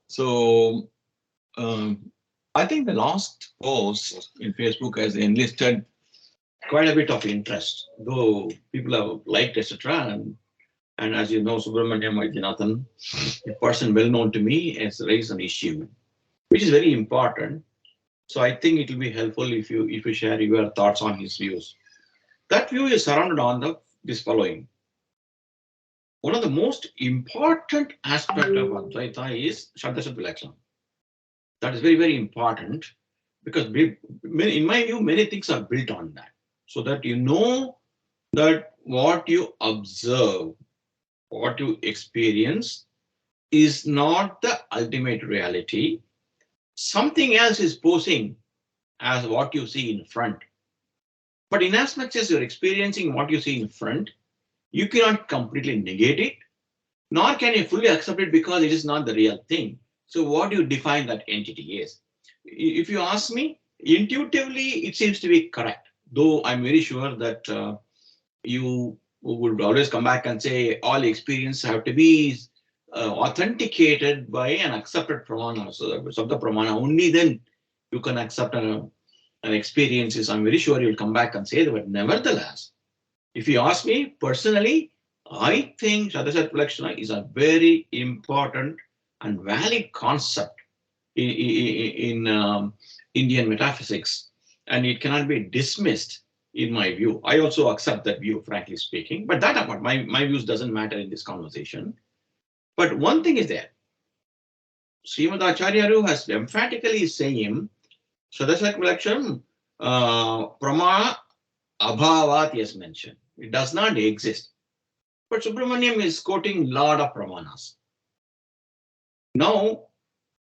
So I think the last post in Facebook has enlisted quite a bit of interest, though people have liked, etc. And as you know, Subramaniam Vaidyanathan, a person well known to me, has raised an issue which is very important. So I think it will be helpful if you share your thoughts on his views. That view is surrounded on this following. One of the most important aspects of Advaitha is Sdasat Vilakshana. That is very, very important because in my view, many things are built on that. So that you know that what you observe, what you experience is not the ultimate reality. Something else is posing as what you see in front. But in as much as you're experiencing what you see in front, you cannot completely negate it, nor can you fully accept it because it is not the real thing. So what do you define that entity is? If you ask me, intuitively, it seems to be correct, though I'm very sure that you would always come back and say all experience have to be authenticated by an accepted pramana. So the pramana, only then you can accept an experience. I'm very sure you'll come back and say that, but nevertheless, if you ask me personally, I think Sdasat Vilakshana is a very important and valid concept in Indian metaphysics, and it cannot be dismissed in my view. I also accept that view, frankly speaking, but that apart, my views doesn't matter in this conversation. But one thing is there. Srimad Acharya has emphatically saying Sdasat Vilakshana Prama Abhavat he has mentioned. It does not exist. But Subramaniam is quoting lot of pramanas. Now,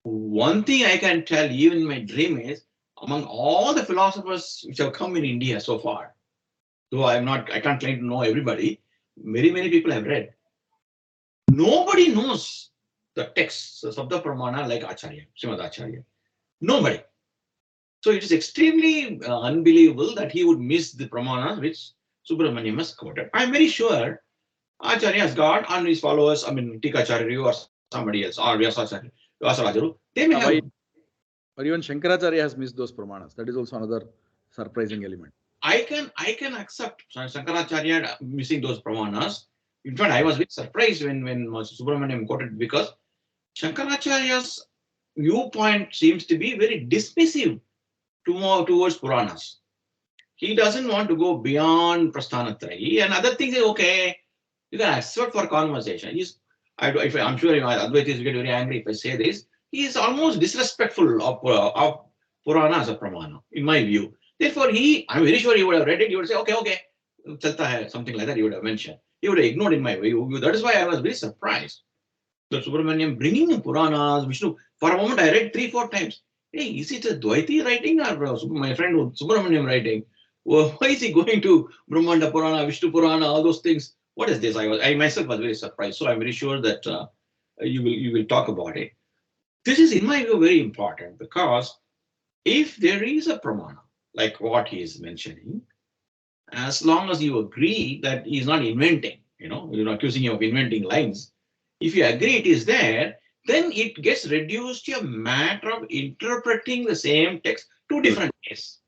one thing I can tell even in my dream is, among all the philosophers which have come in India so far, though I can't claim to know everybody, very many people have read. Nobody knows the texts of the pramana like Acharya, Srimad Acharya. Nobody. So it is extremely unbelievable that he would miss the pramanas which Subramaniam has quoted. I'm very sure Acharya has got and his followers, I mean Tikacharya or somebody else, or Vyasarajuru, they may have. But even Shankaracharya has missed those pramanas. That is also another surprising element. I can accept Shankaracharya missing those pramanas. In fact, I was a bit surprised when Subramaniam quoted, because Shankaracharya's viewpoint seems to be very dismissive towards Puranas. He doesn't want to go beyond Prasthanatrayi, and other things is okay. You can accept for conversation. I'm sure Advaitha is get very angry if I say this. He is almost disrespectful of Purana as a Pramana, in my view. Therefore, I'm very sure he would have read it. He would say, okay, chalta hai, something like that. He would have mentioned. He would have ignored in my view. That is why I was very surprised that Subramaniam bringing in Puranas, Vishnu. For a moment, I read 3-4 times. Hey, is it a Advaita writing or my friend Subramaniam writing? Well, why is he going to Brahmanda Purana, Vishnu Purana, all those things? What is this? I myself was very surprised. So I'm very sure that you will talk about it. This is, in my view, very important, because if there is a pramana, like what he is mentioning, as long as you agree that he is not inventing, you're not accusing him of inventing lines. If you agree it is there, then it gets reduced to a matter of interpreting the same text to different ways.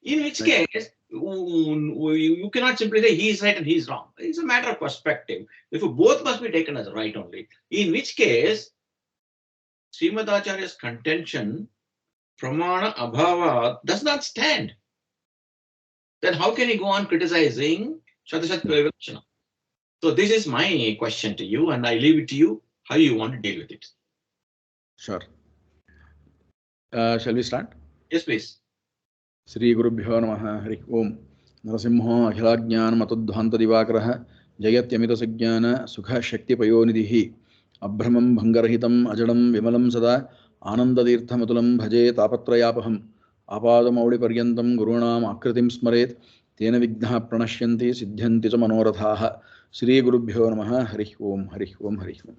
In which case, you cannot simply say he is right and he is wrong. It's a matter of perspective. Therefore, both must be taken as right only. In which case, Srimad Acharya's contention, pramana abhava, does not stand. Then how can he go on criticizing Sdasat Vilakshana? So this is my question to you, and I leave it to you how you want to deal with it. Sure. Shall we start? Yes, please. Sri Gurubhyo Namaha Hari Om Narasimha Akhilajnana Matadhvanta Divakaraha Jayatyamita Sajnana Sukha Shakti Payonidhi Abhramam Bhangarahitam Ajadam Vimalam Sada Ananda Tirthamatulam Bhaje Tapatrayapaham Apadamaudi Paryantam Gurunam Akritim Smaret Tena Vigna Pranashyanti Siddhyanti cha Manorathaha Sri Gurubhyo Namaha Hari Om Hari Om Hari Om.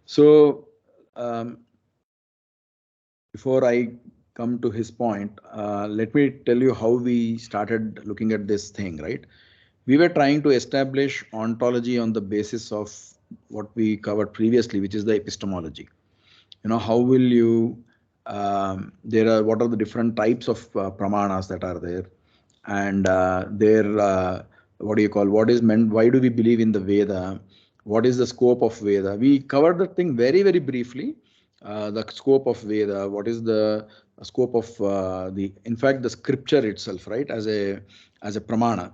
So before I come to his point, let me tell you how we started looking at this thing, right? We were trying to establish ontology on the basis of what we covered previously, which is the epistemology. how will you, what are the different types of pramanas that are there, and what do you call, what is meant, why do we believe in the Veda, what is the scope of Veda. We covered that thing very, very briefly. The scope of Veda, what is the scope of in fact, the scripture itself, right, as a pramana.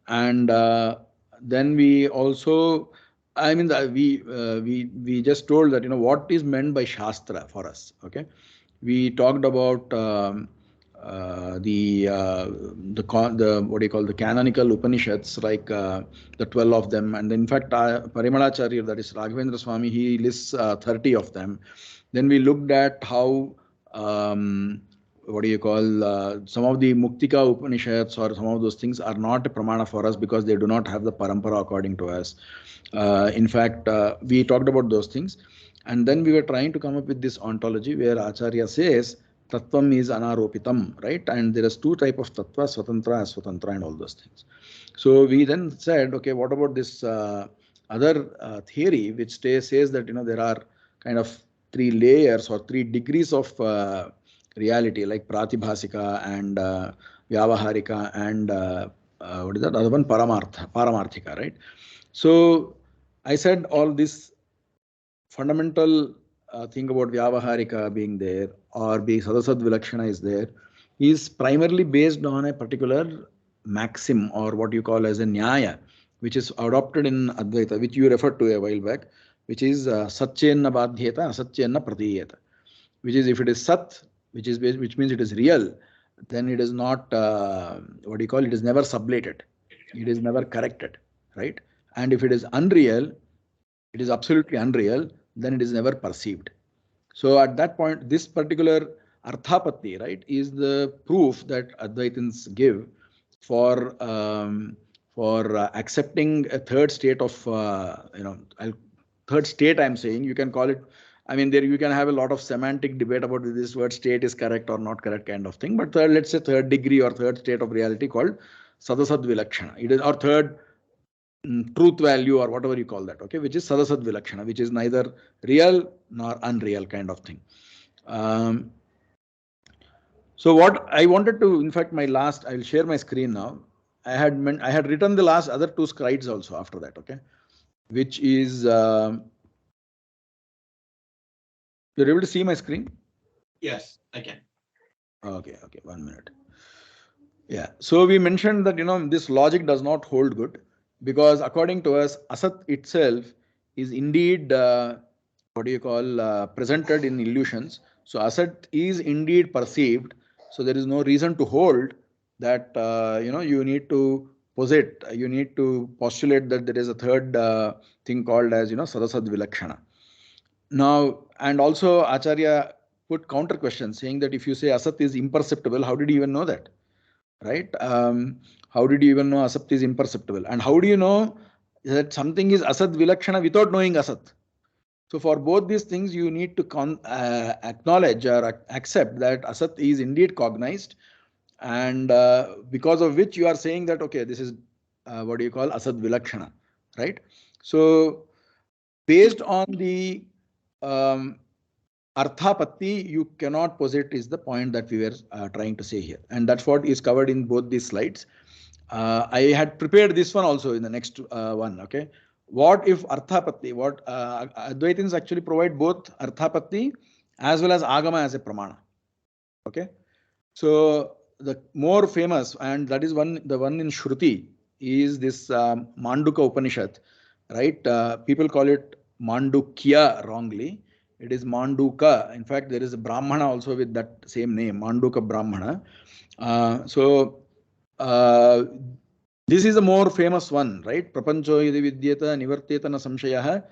And then we also, I mean, we just told that, what is meant by Shastra for us. Okay, we talked about the what do you call, the canonical Upanishads, like the 12 of them, and in fact, Parimalacharya, that is Raghavendra Swami, he lists 30 of them. Then we looked at how what do you call, some of the Muktika Upanishads or some of those things are not a pramana for us because they do not have the parampara according to us. In fact, we talked about those things, and then we were trying to come up with this ontology where Acharya says Tattvam is anaropitam, right? And there is two type of Tattva, Swatantra, Aswatantra, and all those things. So we then said, okay, what about this other theory which says that, there are kind of three layers or three degrees of reality, like Pratibhasika and Vyavaharika and what is that other one, Paramarthika, right? So I said all this fundamental thing about Vyavaharika being there, or being Sdasat Vilakshana is there, is primarily based on a particular maxim, or what you call as a nyaya, which is adopted in Advaitha, which you referred to a while back, which is Satchenna Badhyeta, Asatchenna Pratiyeta, which is, if it is Sat, which means it is real, then it is not, what do you call, it is never sublated, it is never corrected, right? And if it is unreal, it is absolutely unreal, then it is never perceived. So at that point, this particular Arthapatti, right, is the proof that Advaitins give for accepting a third state of, third state, I'm saying, you can call it, I mean, there you can have a lot of semantic debate about whether this word state is correct or not correct kind of thing, but let's say third degree or third state of reality called Sdasat Vilakshana. It is our third truth value, or whatever you call that, okay, which is Sdasat Vilakshana, which is neither real nor unreal kind of thing. So what I wanted to, in fact, I will share my screen now. I had written the last other two slides also after that, okay, which is, you're able to see my screen? Yes, I can. Okay, 1 minute. Yeah, so we mentioned that, this logic does not hold good, because according to us, Asat itself is indeed, what do you call, presented in illusions. So Asat is indeed perceived. So there is no reason to hold that, you need to posit, you need to postulate that there is a third thing called as, Sdasat Vilakshana. Now, and also Acharya put counter question saying that if you say Asat is imperceptible, how did you even know that? Right? How did you even know Asat is imperceptible? And how do you know that something is Asat Vilakshana without knowing Asat? So for both these things, you need to acknowledge or accept that Asat is indeed cognized, and because of which you are saying that, okay, this is what do you call, Asat Vilakshana, right? So based on the Arthapatti, you cannot posit, is the point that we were trying to say here. And that's what is covered in both these slides. I had prepared this one also in the next one, okay? What if Arthapatti, what Advaitins actually provide both Arthapatti as well as Agama as a pramana, okay? So the more famous, and that is the one in Shruti, is this Manduka Upanishad, right? People call it Mandukya wrongly. It is Manduka. In fact, there is a Brahmana also with that same name, Manduka Brahmana. This is a more famous one, right? Prapancho yadi vidyata nivarteta na samshayah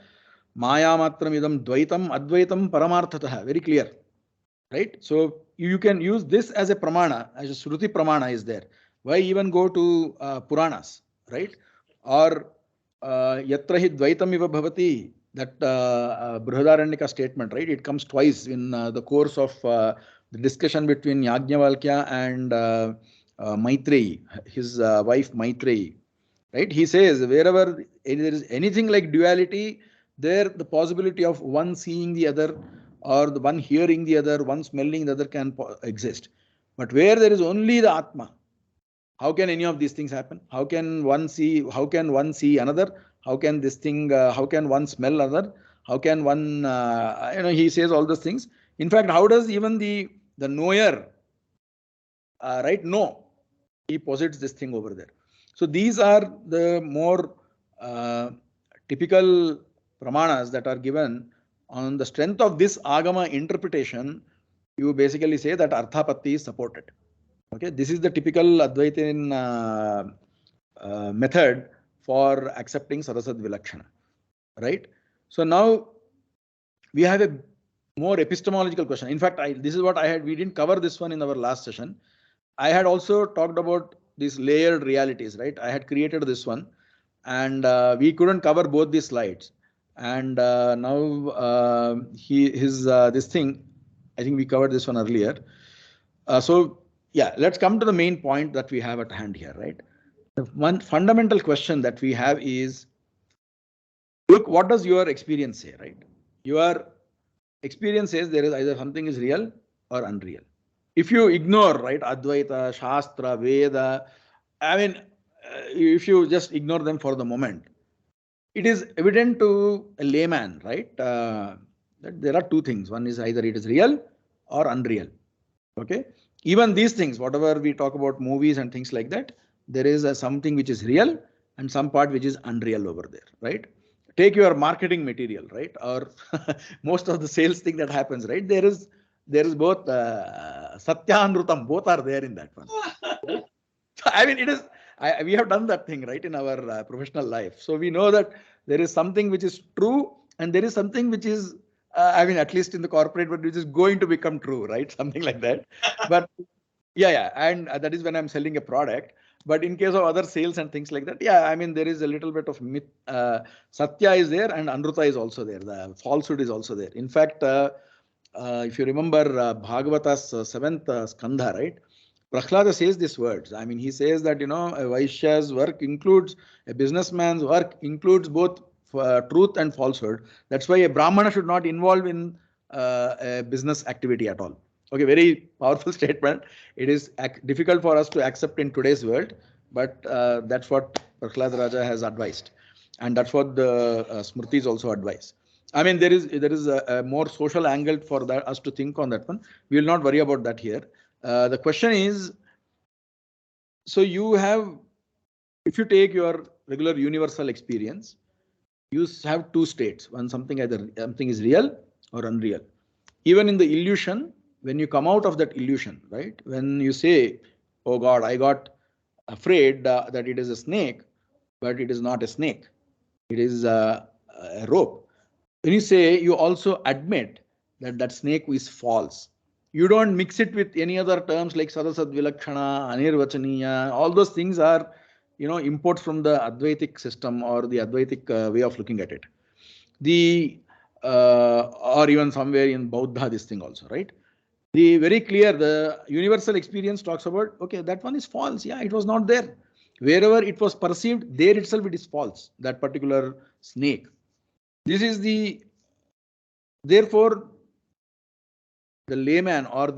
maya matram idam dvaitam advaitam paramarthatah. Very clear, right? So you can use this as a pramana, as a Shruti pramana is there. Why even go to Puranas, right? Or yatra hi dvaitam iva bhavati, that Brihadaranyaka statement, right? It comes twice in the course of the discussion between Yajnavalkya and Maitreyi, his wife Maitreyi, right? He says wherever there is anything like duality, there the possibility of one seeing the other or the one hearing the other, one smelling the other can exist. But where there is only the Atma, how can any of these things happen? How can one see? How can one see another? How can this thing? How can one smell another? How can one? He says all those things. In fact, how does even the knower, right? No, he posits this thing over there. So these are the more typical pramanas that are given. On the strength of this Agama interpretation, you basically say that Arthapatti is supported. Okay, this is the typical Advaitin method for accepting Sdasat Vilakshana, right? So now we have a more epistemological question. In fact, this is what I had. We didn't cover this one in our last session. I had also talked about these layered realities, right? I had created this one, and we couldn't cover both these slides. And now this thing, I think we covered this one earlier. So yeah, let's come to the main point that we have at hand here, right? The one fundamental question that we have is, look, what does your experience say, right? Your experience says there is either something is real or unreal. If you ignore, right, Advaitha, Shastra, Veda, I mean, if you just ignore them for the moment, it is evident to a layman, right, that there are two things. One is either it is real or unreal. Okay. Even these things, whatever we talk about movies and things like that, there is something which is real and some part which is unreal over there, right? Take your marketing material, right? Or most of the sales thing that happens, right? There is both Satya and Rutam, both are there in that one. Right? So, I mean, it is, we have done that thing, right, in our professional life. So we know that there is something which is true and there is something which is, I mean, at least in the corporate world, which is going to become true, right? Something like that. But yeah. And that is when I'm selling a product. But in case of other sales and things like that, yeah, I mean, there is a little bit of myth. Satya is there and Anruta is also there. The falsehood is also there. In fact, if you remember Bhagavata's 7th skandha, right? Prahlada says these words. I mean, he says that, a Vaishya's work includes, a businessman's work includes both truth and falsehood. That's why a Brahmana should not involve in a business activity at all. Okay, very powerful statement. It is difficult for us to accept in today's world, but that's what Prahlad Raja has advised. And that's what the Smritis also advise. I mean, there is a more social angle for that, us to think on that one. We will not worry about that here. The question is, so you have, if you take your regular universal experience, you have two states. One, something is real or unreal. Even in the illusion, when you come out of that illusion, right? When you say, oh God, I got afraid that it is a snake, but it is not a snake. It is a rope. When you say, you also admit that that snake is false. You don't mix it with any other terms like Sdasat Vilakshana, Anirvachaniya. All those things are, imports from the Advaitic system or the Advaitic way of looking at it. Or even somewhere in Buddha, this thing also, right? The very clear, the universal experience talks about, okay, that one is false. Yeah, it was not there. Wherever it was perceived, there itself it is false, that particular snake. This is therefore, the layman or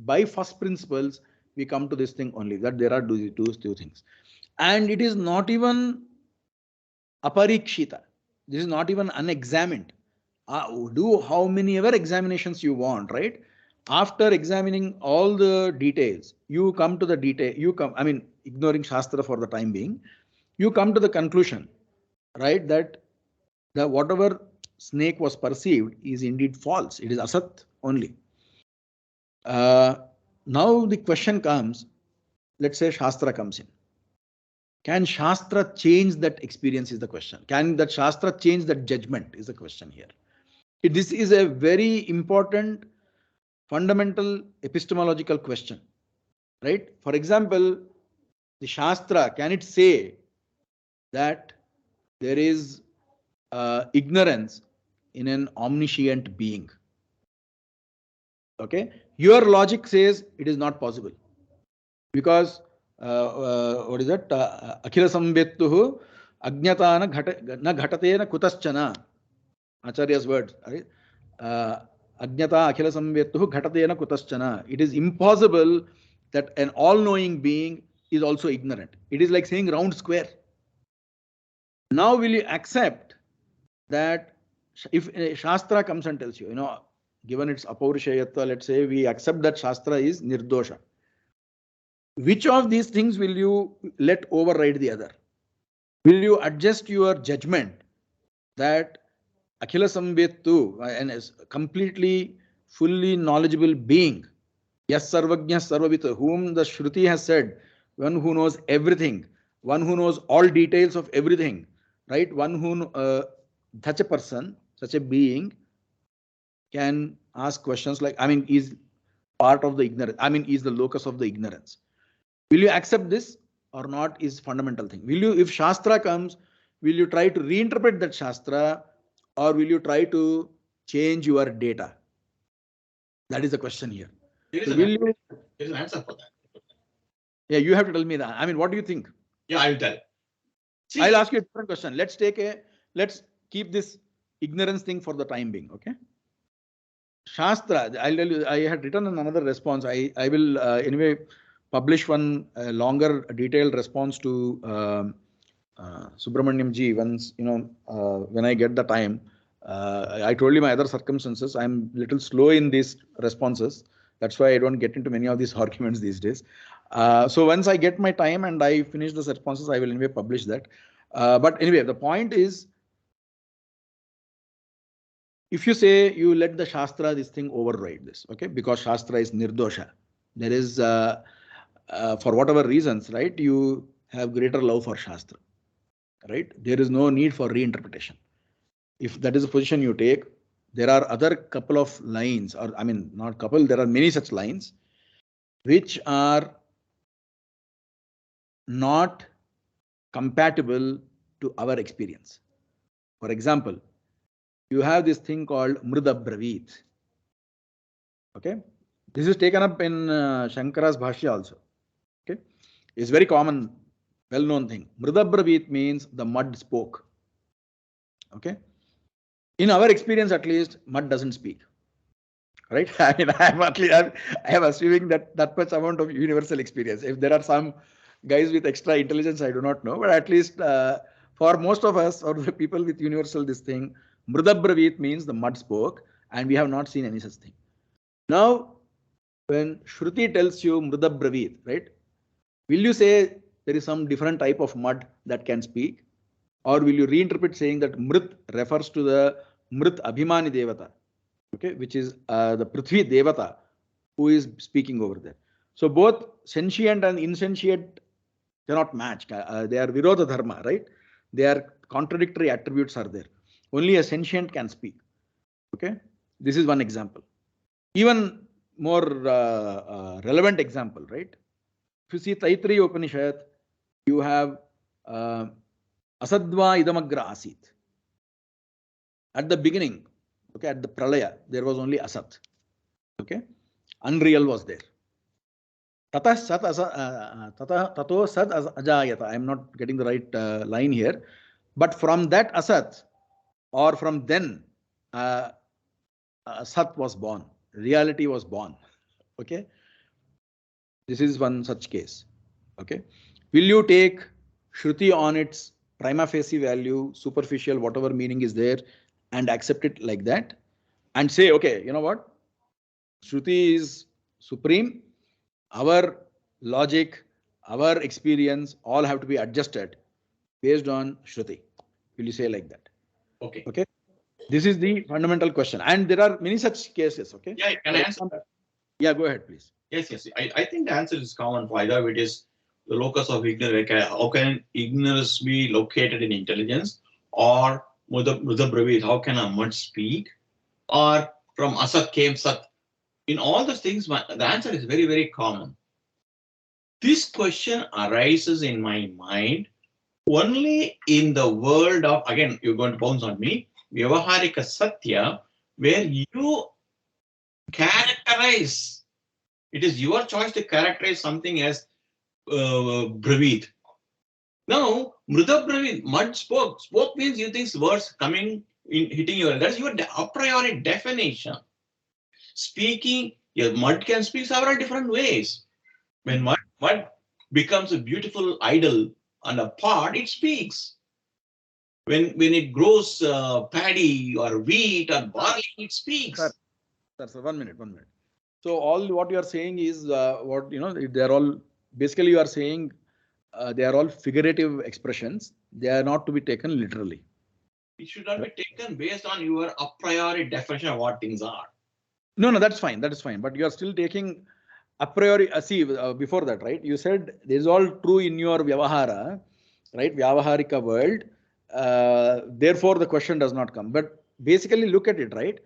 by first principles, we come to this thing only, that there are two things. And it is not even aparikshita. This is not even unexamined. Do how many ever examinations you want, right? After examining all the details, you come to the detail, ignoring Shastra for the time being, you come to the conclusion, right, that whatever snake was perceived is indeed false. It is asat only. Now the question comes, let's say Shastra comes in. Can Shastra change that experience is the question. Can that Shastra change that judgment is the question here. This is a very important fundamental epistemological question, right? For example, the Shastra, can it say that there is ignorance in an omniscient being? Okay, your logic says it is not possible because what is that? Akhila sambettuhu ajñatana na ghatatena kutaschana. Acharya's words, right? Ajnata akhila samvettuh ghatatena kutaschana. It is impossible that an all-knowing being is also ignorant. It is like saying round square. Now will you accept that if a Shastra comes and tells you, given its apaurishayatva, let's say we accept that Shastra is nirdosha. Which of these things will you let override the other? Will you adjust your judgment that Akhila Samvettu, and as completely, fully knowledgeable being, Yas Sarvajna Sarvavita, whom the Shruti has said, one who knows everything, one who knows all details of everything, right? One who, such a person, such a being can ask questions like, is part of the ignorance, is the locus of the ignorance. Will you accept this or not is fundamental thing. Will you, if Shastra comes, will you try to reinterpret that Shastra or will you try to change your data? That is the question here. There So is an answer for that. Yeah, you have to tell me that. What do you think? Yeah, I'll tell. I'll ask you a different question. Let's keep this ignorance thing for the time being, okay? Shastra, I'll tell you, I had written another response. I will anyway publish one longer detailed response to Subramaniam ji once, when I get the time. I told you my other circumstances. I'm little slow in these responses. That's why I don't get into many of these arguments these days. So once I get my time and I finish the responses, I will anyway publish that. But anyway, the point is, if you say you let the Shastra, this thing override this, okay? Because Shastra is nirdosha. There is, for whatever reasons, right? You have greater love for Shastra, right? There is no need for reinterpretation. If that is a position you take, there are other couple of lines, or not couple, there are many such lines, which are not compatible to our experience. For example, you have this thing called Mrida Bravit. Okay, this is taken up in Shankara's Bhashya also. Okay, it's very common, well-known thing. Mrida Bravit means the mud spoke. Okay, in our experience, at least, mud doesn't speak. Right? I am assuming that much amount of universal experience. If there are some guys with extra intelligence, I do not know, but at least for most of us or the people with universal this thing, Mrudabravit means the mud spoke, and we have not seen any such thing. Now, when Shruti tells you Mrudabravit, right? Will you say there is some different type of mud that can speak? Or will you reinterpret saying that Mrit refers to the Mrit Abhimani Devata, okay, which is the Prithvi Devata who is speaking over there. So both sentient and insentient cannot match. They are Virodha Dharma, right? They are contradictory attributes are there. Only a sentient can speak. Okay, this is one example. Even more relevant example, right? If you see Taittiriya Upanishad, you have Asadva Idamagra Asit. At the beginning, okay, at the Pralaya, there was only Asat. Okay, unreal was there. Tato sad ajayata. I am not getting the right line here, but from that Asat, or from then, Sat was born. Reality was born. Okay, this is one such case. Okay, will you take Shruti on its prima facie value, superficial, whatever meaning is there, and accept it like that, and say, okay, you know what? Shruti is supreme. Our logic, our experience, all have to be adjusted based on Shruti. Will you say like that? Okay. Okay. This is the fundamental question, and there are many such cases. Okay. Yeah, can I answer that? Yeah, go ahead, please. Yes. I think the answer is common for either. It is the locus of ignorance. How can ignorance be located in intelligence? Or Mudha Bravit, how can a mud speak? Or from Asat came Sat. In all those things, the answer is very, very common. This question arises in my mind only in the world of, again, you're going to bounce on me, Vyavaharika Satya, where you characterize, it is your choice to characterize something as Bravit. Now, Mrudha Bravit, mud spoke. Spoke means you think words coming in, hitting your, that's your a priori definition. Speaking, yeah, mud can speak several different ways. When mud becomes a beautiful idol on a pot, it speaks. When it grows paddy or wheat or barley, it Sir, speaks. sir, 1 minute, 1 minute. So all what you are saying is what they are all basically you are saying they are all figurative expressions. They are not to be taken literally. It should not be taken based on your a priori definition of what things are. No, no, that's fine. That is fine. But you are still taking a priori. See, before that, right? You said this is all true in your vyavahara, right? Vyavaharika world. Therefore, the question does not come. But basically, look at it, right?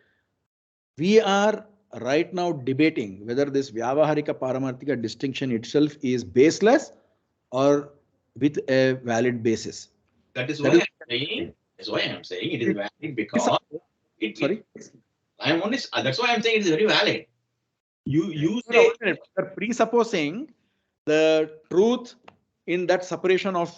We are right now debating whether this vyavaharika paramarthika distinction itself is baseless or with a valid basis. That is That why is I'm saying. That's why I'm saying it is valid it's, because it sorry. I'm only. That's why I'm saying it is very valid. You No, no, say 1 minute. You're presupposing the truth in that separation of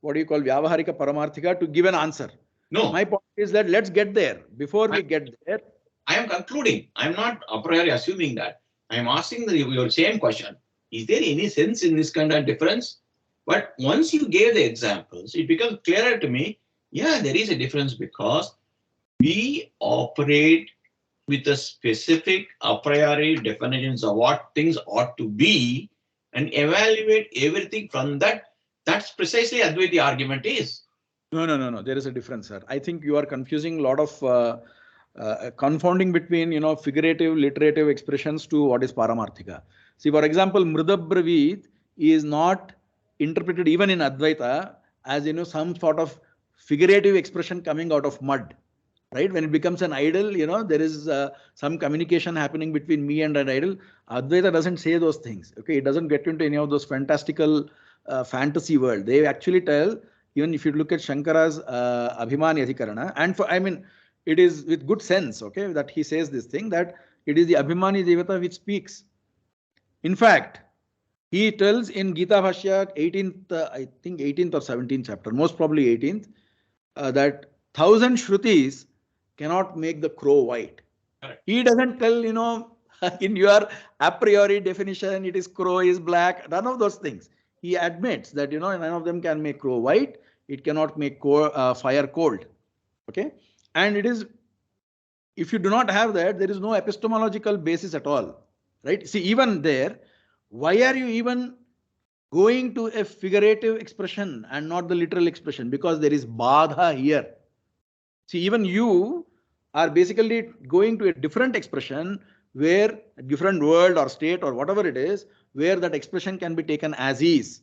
what do you call Vyavaharika Paramarthika to give an answer. no. My point is that let's get there. Before we get there, I am concluding. I am not a priori assuming that. I am asking your same question. Is there any sense in this kind of difference? But once you gave the examples, it becomes clearer to me. Yeah, there is a difference because we operate with a specific a priori definitions of what things ought to be and evaluate everything from that. That's precisely Advaitha argument is. no. There is a difference, sir. I think you are confusing a lot of confounding between figurative, literative expressions to what is Paramarthika. See, for example, Mridabravit is not interpreted even in Advaita as some sort of figurative expression coming out of mud. Right, when it becomes an idol, there is some communication happening between me and an idol. Advaita doesn't say those things. Okay, it doesn't get into any of those fantastical fantasy world. They actually tell, even if you look at Shankara's Abhimani Adhikarana, and for, I mean, it is with good sense, okay, that he says this thing, that it is the Abhimani Devata which speaks. In fact, he tells in Gita Bhashya 18th, I think 18th or 17th chapter, most probably 18th, that 1,000 Shrutis cannot make the crow white. Correct. He doesn't tell, in your a priori definition, it is crow is black, none of those things. He admits that, none of them can make crow white. It cannot make fire cold. Okay. And it is, if you do not have that, there is no epistemological basis at all. Right. See, even there, why are you even going to a figurative expression and not the literal expression? Because there is badha here. See, even you are basically going to a different expression where a different world or state or whatever it is, where that expression can be taken as is.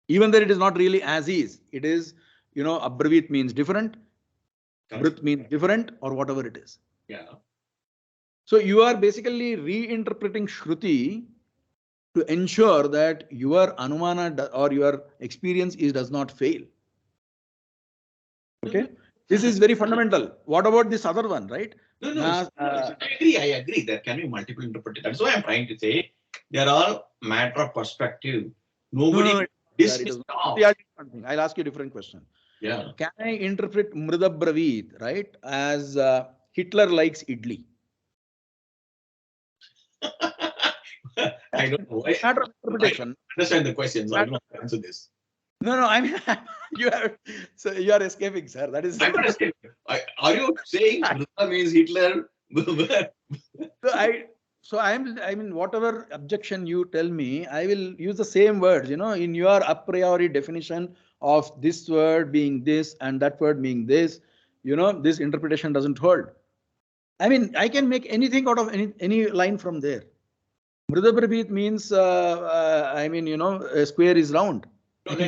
Even though it is not really as is, it is, abravit means different, brut means different, or whatever it is. Yeah. So you are basically reinterpreting Shruti to ensure that your anumana or your experience does not fail. Okay. This is very fundamental. What about this other one, right? No. I agree. There can be multiple interpretations. That's why I'm trying to say they're all matter of perspective. Nobody dismisses. I'll ask you a different question. Yeah. Can I interpret Mridabravit, right, as Hitler likes idli? I don't know. Matter of interpretation. I understand the question, so I don't know how to answer this. No, I mean, you are escaping, sir. That is. I'm not escaping. Are you saying Buddha means Hitler? I mean, whatever objection you tell me, I will use the same words, in your a priori definition of this word being this and that word being this, this interpretation doesn't hold. I mean, I can make anything out of any line from there. Mridabravit means, I mean, a square is round. Let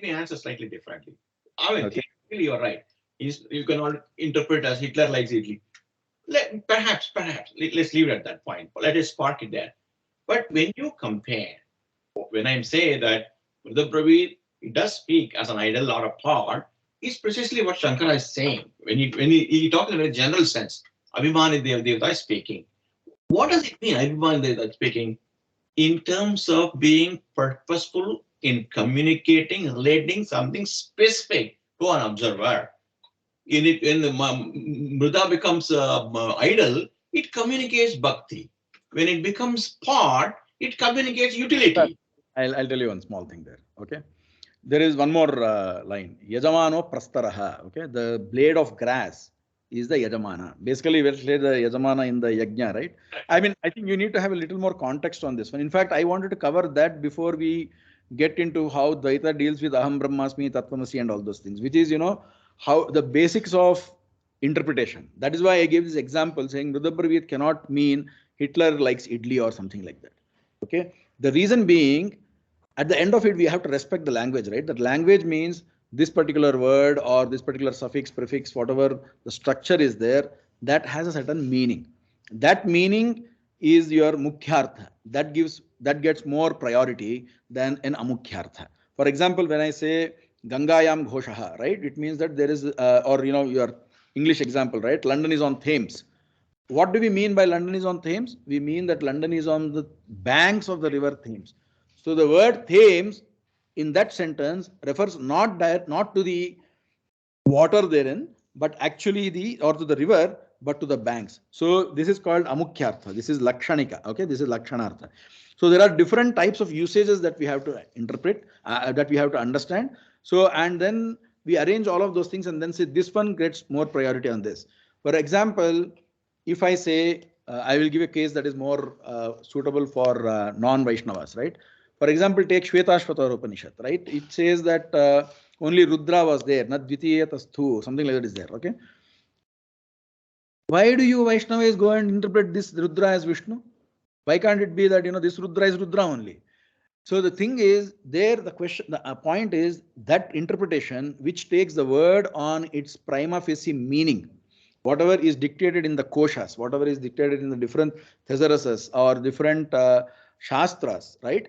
me answer slightly differently. I mean, okay. You're right. You cannot interpret as Hitler likes Italy. Perhaps. Let's leave it at that point. Let us spark it there. But when you compare, when I say that the Brahvid does speak as an idol or a part, is precisely what Shankara is saying. When he talks in a general sense, Abhimani Devata is speaking. What does it mean, Abhimani Devata speaking? In terms of being purposeful in communicating, relating something specific to an observer. in it, when the mrida becomes idle, it communicates bhakti. When it becomes pot, it communicates utility. I'll tell you one small thing there. Okay. There is one more line. Yajamano prastaraha. Okay. The blade of grass is the Yajamana. Basically, we'll say the Yajamana in the Yajna, right? I mean, I think you need to have a little more context on this one. In fact, I wanted to cover that before we get into how Dvaita deals with Aham Brahmasmi, Tattvamasi and all those things, which is, how the basics of interpretation. That is why I gave this example saying Rudrabravid cannot mean Hitler likes idli or something like that. Okay. The reason being, at the end of it, we have to respect the language, right? That language means this particular word or this particular suffix, prefix, whatever the structure is there, that has a certain meaning. That meaning is your mukhyartha. That gets more priority than an amukhyartha. For example, when I say Gangayam Ghoshaha, right? It means that there is, or your English example, right? London is on Thames. What do we mean by London is on Thames? We mean that London is on the banks of the river Thames. So the word Thames in that sentence refers not to the water therein, but actually to the river, but to the banks. So this is called amukhyartha. This is lakshanika. Okay, this is lakshanartha. So there are different types of usages that we have to interpret, that we have to understand. So, and then we arrange all of those things and then say this one gets more priority on this. For example, if I say, I will give a case that is more suitable for non-Vaishnavas, right? For example, take Shvetashvatara Upanishad, right? It says that only Rudra was there, not Dvitiyatasthu, something like that is there, okay? Why do you Vaishnavas go and interpret this Rudra as Vishnu? Why can't it be that, this Rudra is Rudra only? So the thing is, the point is that interpretation which takes the word on its prima facie meaning, whatever is dictated in the koshas, whatever is dictated in the different thesarasas or different shastras, right?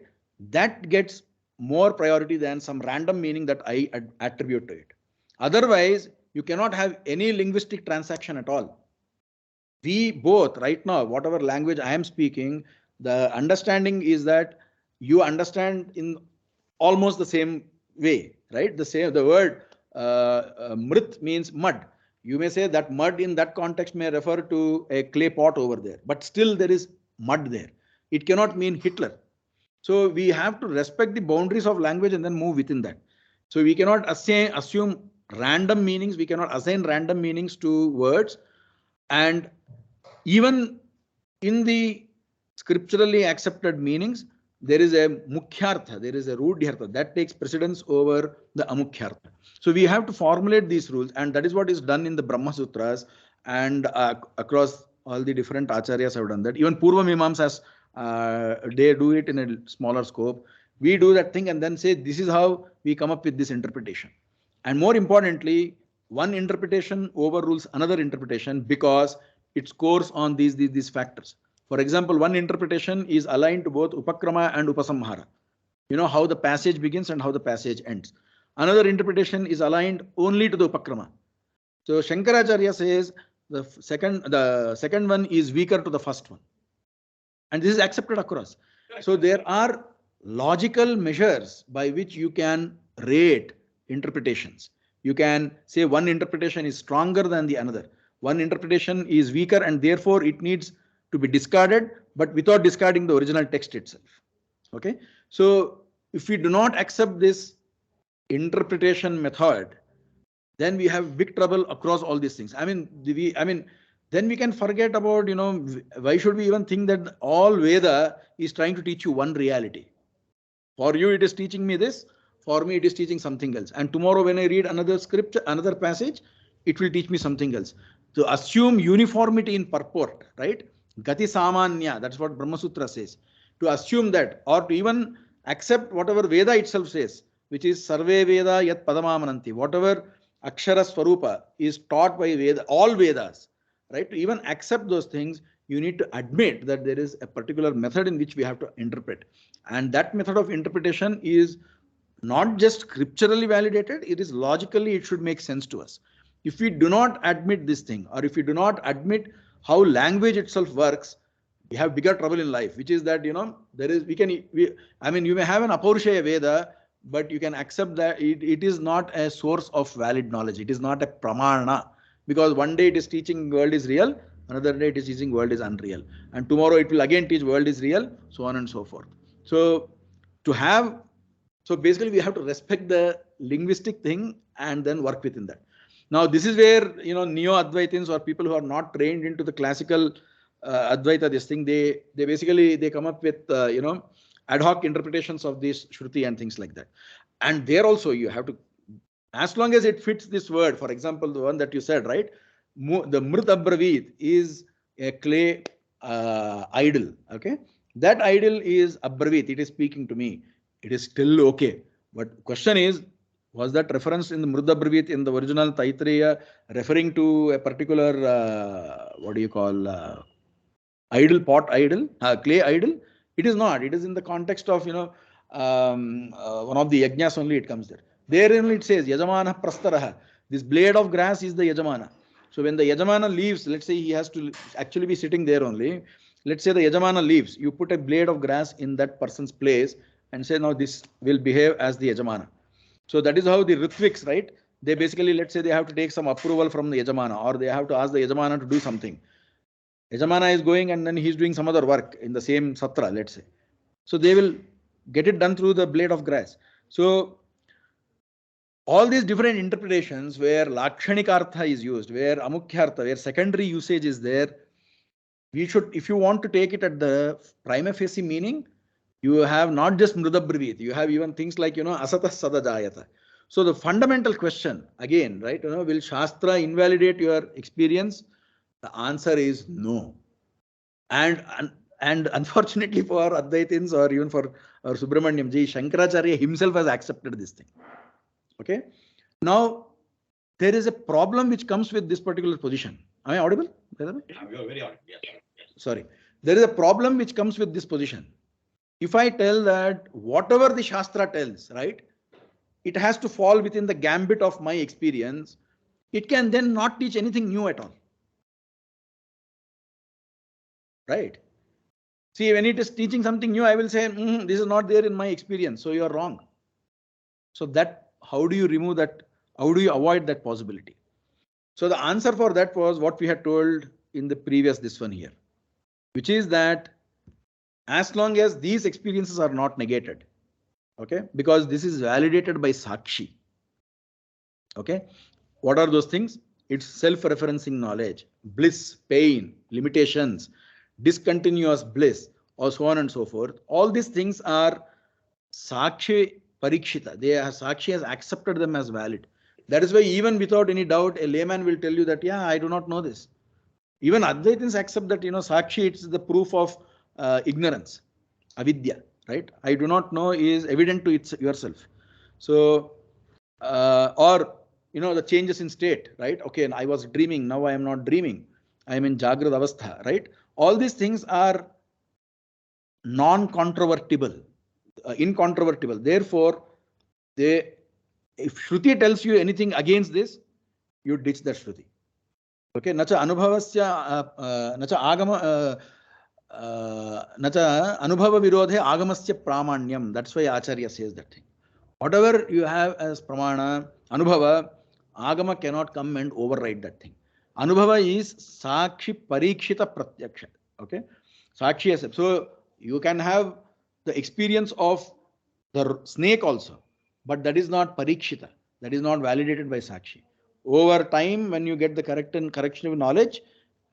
That gets more priority than some random meaning that I attribute to it. Otherwise, you cannot have any linguistic transaction at all. We both, right now, whatever language I am speaking, the understanding is that you understand in almost the same way, right? The word mrit means mud. You may say that mud in that context may refer to a clay pot over there, but still there is mud there. It cannot mean Hitler. So we have to respect the boundaries of language and then move within that. So we cannot assume random meanings. We cannot assign random meanings to words. And even in the scripturally accepted meanings, there is a mukhyartha, there is a rudhyartha that takes precedence over the amukhyartha. So we have to formulate these rules, and that is what is done in the Brahma Sutras and across all the different acharyas have done that. Even Purva Mimamsas, they do it in a smaller scope. We do that thing and then say this is how we come up with this interpretation. And more importantly, one interpretation overrules another interpretation because it scores on these factors. For example, one interpretation is aligned to both upakrama and upasamhara. How the passage begins and how the passage ends. Another interpretation is aligned only to the upakrama. So Shankaracharya says the second one is weaker to the first one. And this is accepted across. So there are logical measures by which you can rate interpretations. You can say one interpretation is stronger than the another. One interpretation is weaker and therefore it needs to be discarded, but without discarding the original text itself. Okay. So if we do not accept this interpretation method, then we have big trouble across all these things. Then we can forget about, why should we even think that all Veda is trying to teach you one reality? For you, it is teaching me this. For me, it is teaching something else. And tomorrow when I read another scripture, another passage, it will teach me something else. To assume uniformity in purport, right? Gati Samanya, that's what Brahma Sutra says. To assume that, or to even accept whatever Veda itself says, which is Sarve Veda Yat Padamamananti, whatever Akshara Swarupa is taught by Veda, all Vedas, right? To even accept those things, you need to admit that there is a particular method in which we have to interpret. And that method of interpretation is not just scripturally validated, it is logically, it should make sense to us. If we do not admit this thing, or if we do not admit how language itself works, we have bigger trouble in life, which is that, you may have an Apaurushaya Veda, but you can accept that it is not a source of valid knowledge. It is not a pramana, because one day it is teaching world is real, another day it is teaching world is unreal, and tomorrow it will again teach world is real, so on and so forth. So to have, so basically we have to respect the linguistic thing and then work within that. Now this is where neo-Advaitins or people who are not trained into the classical Advaita, this thing, they basically they come up with ad hoc interpretations of this Shruti and things like that. And there also you have to, as long as it fits this word, for example, the one that you said, right? The Mrit Abravit is a clay idol, okay? That idol is Abravit, it is speaking to me. It is still okay. But question is, was that reference in the Mrit Abravit in the original Taittiriya referring to a particular, what do you call, idol, pot idol, clay idol? It is not. It is in the context of, one of the yajnas only it comes there. Therein it says, Yajamana Prastaraha. This blade of grass is the Yajamana. So when the Yajamana leaves, let's say he has to actually be sitting there only. Let's say the Yajamana leaves. You put a blade of grass in that person's place and say, now this will behave as the Yajamana. So that is how the Ritviks, right? They basically, let's say they have to take some approval from the Yajamana, or they have to ask the Yajamana to do something. Yajamana is going and then he's doing some other work in the same satra, let's say. So they will get it done through the blade of grass. So all these different interpretations where Lakshanikartha is used, where Amukyartha, where secondary usage is there, we should, if you want to take it at the prima facie meaning, you have not just Mrudabrivit, you have even things like, Asata Sadajayata. So the fundamental question, again, right, will Shastra invalidate your experience? The answer is no. And unfortunately for Advaitins or even for Subramanyam Ji, Shankaracharya himself has accepted this thing. Okay. Now, there is a problem which comes with this particular position. Am I audible? Yeah, you are very audible. Yes. Sorry. There is a problem which comes with this position. If I tell that whatever the Shastra tells, right, it has to fall within the gambit of my experience, it can then not teach anything new at all. Right? See, when it is teaching something new, I will say, this is not there in my experience, so you are wrong. So that, how do you remove that? How do you avoid that possibility? So the answer for that was what we had told in the previous this one here, which is that as long as these experiences are not negated, okay, because this is validated by Sakshi. Okay, what are those things? It's self-referencing knowledge, bliss, pain, limitations, discontinuous bliss, or so on and so forth. All these things are Sakshi Parikshita. Sakshi has accepted them as valid. That is why even without any doubt, a layman will tell you that, yeah, I do not know this. Even Advaitins accept that, Sakshi, it's the proof of ignorance, avidya, right? I do not know is evident to yourself. So, or, the changes in state, right? Okay, and I was dreaming, now I am not dreaming. I am in Jagrad Avastha, right? All these things are non-controvertible, incontrovertible. Therefore, if Shruti tells you anything against this, you ditch that Shruti. Okay, nacha anubhavasya, nacha agama, nacha anubhava virodhe agamasya pramanyam. That's why Acharya says that thing. Whatever you have as pramana, anubhava, agama cannot come and override that thing. Anubhava is sakshi parikshita pratyaksha. Okay, sakshi has. So you can have the experience of the snake also, but that is not parikshita. That is not validated by sakshi. Over time, when you get the correction of knowledge,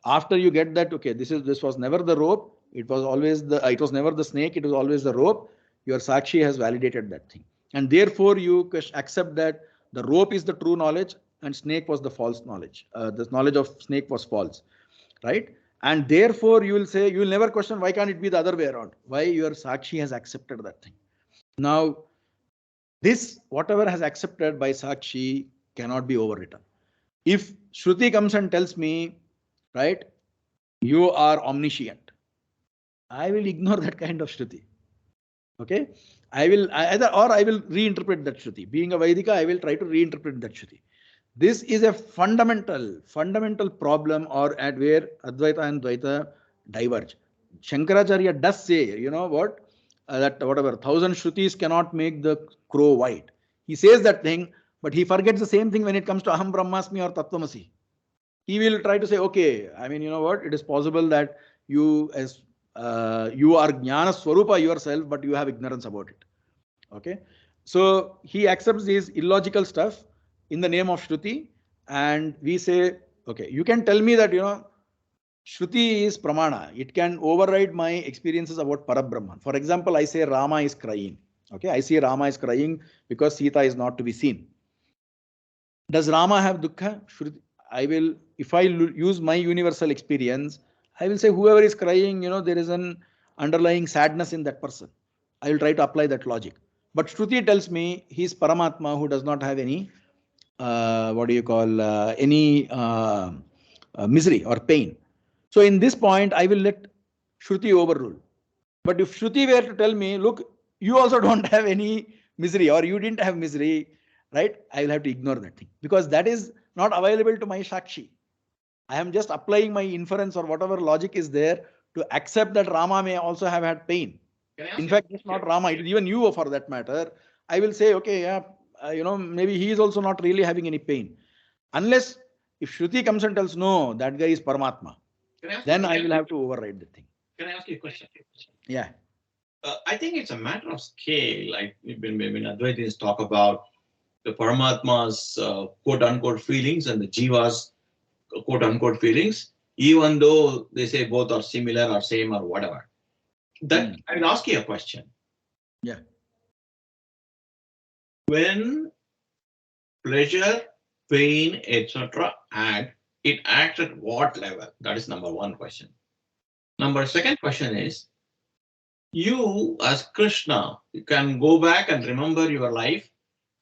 after you get that, okay, this was never the rope. It was always it was never the snake. It was always the rope. Your sakshi has validated that thing, and therefore you accept that the rope is the true knowledge and snake was the false knowledge. The knowledge of snake was false, right? And therefore you will say, you will never question why can't it be the other way around? Why your sakshi has accepted that thing. Now, this whatever has accepted by sakshi cannot be overwritten. If Shruti comes and tells me, right, you are omniscient, I will ignore that kind of Shruti. Okay, I will reinterpret that Shruti. Being a Vedika, I will try to reinterpret that Shruti. This is a fundamental problem, or at where Advaita and Dvaita diverge. Shankaracharya does say, what? that whatever 1,000 Shrutis cannot make the crow white. He says that thing, but he forgets the same thing when it comes to Aham Brahmasmi or Tattvamasi. He will try to say, okay, I mean, you know what? It is possible that you you are Jnana Swarupa yourself, but you have ignorance about it. Okay. So he accepts these illogical stuff in the name of Shruti, and we say, okay, you can tell me that, you know, Shruti is Pramana. It can override my experiences about Parabrahman. For example, I say Rama is crying. Okay, I see Rama is crying because Sita is not to be seen. Does Rama have dukkha? Shruti, I will, if I use my universal experience, I will say whoever is crying, you know, there is an underlying sadness in that person. I will try to apply that logic. But Shruti tells me he is Paramatma who does not have any, what do you call, any misery or pain. So in this point, I will let Shruti overrule. But if Shruti were to tell me, look, you also don't have any misery or you didn't have misery, right? I will have to ignore that thing because that is not available to my Shakshi. I am just applying my inference or whatever logic is there to accept that Rama may also have had pain. In fact, it's not Rama, it is even you for that matter. I will say, okay, yeah, you know, maybe he is also not really having any pain. Unless if Shruti comes and tells, no, that guy is Paramatma, then I will have to override the thing. Can I ask you a question? Yeah. I think it's a matter of scale. Like when Advaitins talk about the Paramatma's quote unquote feelings and the Jiva's quote unquote feelings, even though they say both are similar or same or whatever. That I will ask you a question. Yeah. When pleasure, pain, etc. it acts at what level? That is number one question. Second question is, you as Krishna, you can go back and remember your life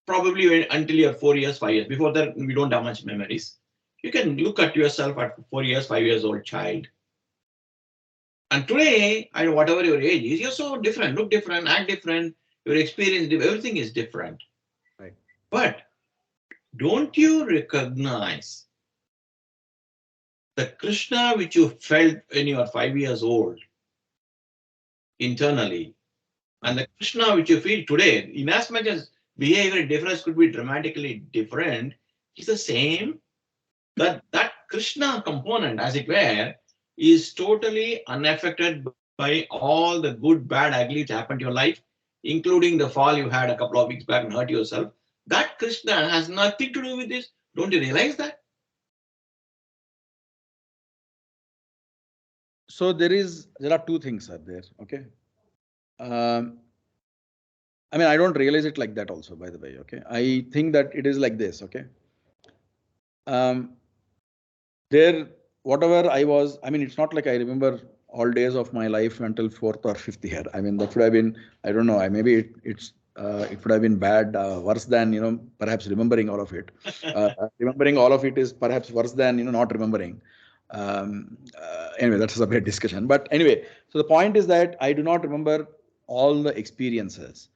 probably until you're 4 years, 5 years. Before that, we don't have much memories. You can look at yourself at 4 years, 5 years old child. And today, whatever your age is, you're so different, look different, act different, your experience, everything is different. Right. But don't you recognize the Krishna which you felt when you were 5 years old internally, and the Krishna which you feel today, in as much as behavior difference could be dramatically different, is the same. That Krishna component, as it were, is totally unaffected by all the good, bad, ugly that happened to your life, including the fall you had a couple of weeks back and hurt yourself. That Krishna has nothing to do with this. Don't you realize that? So there are two things are there. Okay. I mean, I don't realize it like that also, by the way. Okay. I think that it is like this. Okay. Whatever I was, I mean, it's not like I remember all days of my life until 4th or 5th year. I mean, that would have been, I don't know, maybe it would have been bad, worse than, you know, perhaps remembering all of it. Remembering all of it is perhaps worse than, you know, not remembering. Anyway, that's a separate discussion. But anyway, so the point is that I do not remember all the experiences,